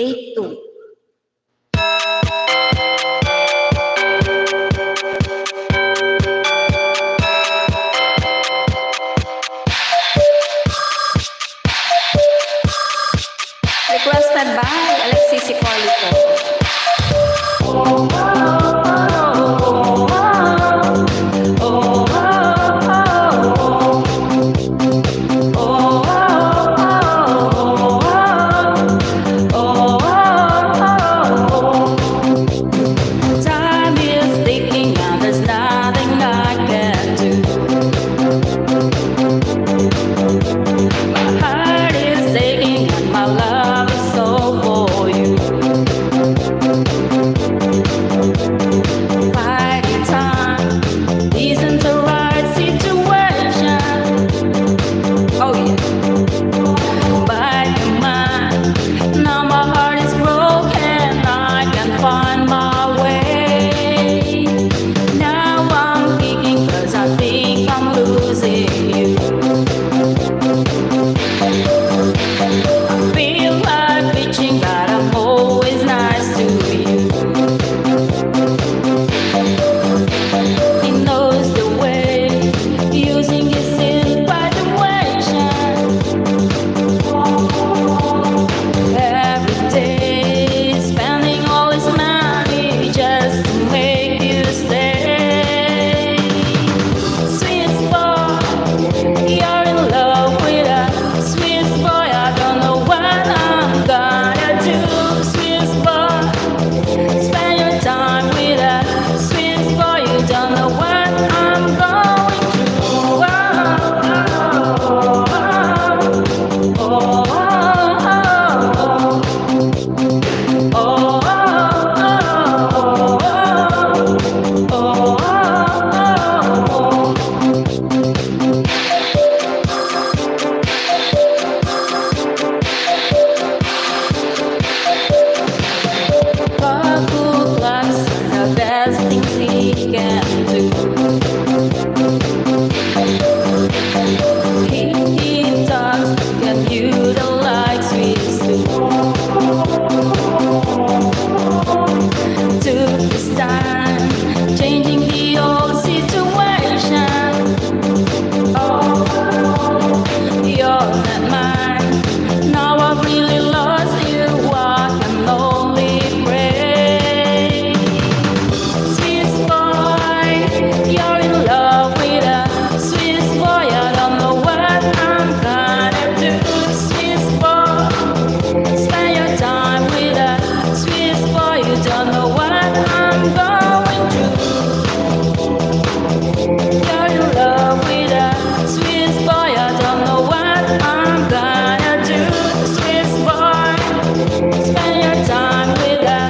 82. Requested by Alexis Hipolito. Time is ticking and there's nothing I can do. My heart is aching and my love is so for you. Fighting time isn't the right situation. Oh yeah. But your mind, now my heart is broken. I can't find my way. Now I'm thinking 'cause I think I'm losing you. I feel like bitching, but I'm always nice to you. He knows the way, using his infatuation. Every day, spending all his money just to make you stay. Sweet boy, you're in love with a sweet boy. I don't know what I'm gonna do. Sweet boy, spend your time with a sweet boy. You don't know what I'm going through. But good luck's the best things he can do. He talks, can you the like sweet too. Took his time, changing the old situation. Oh, you're not mine. Now I've really lost you. I can only pray. Sweet boy, you're in love with a sweet boy. I don't know what I'm gonna do. Sweet boy, spend your time with a sweet boy. You don't know what I'm going through. You're in love with a sweet boy. I don't know what I'm gonna do. Sweet boy, spend your time with a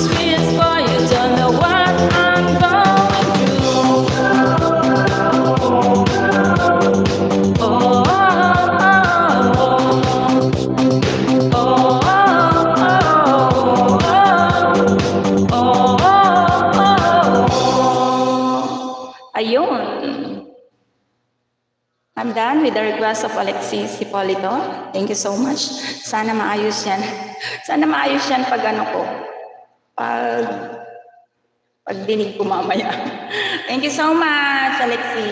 sweet boy. You don't know what I'm going through. Ayun. I'm done with the request of Alexis Hipolito. Thank you so much. Sana maayos yan. Sana maayos yan pag ano ko. Pag dinig ko mamaya. Thank you so much, Alexis.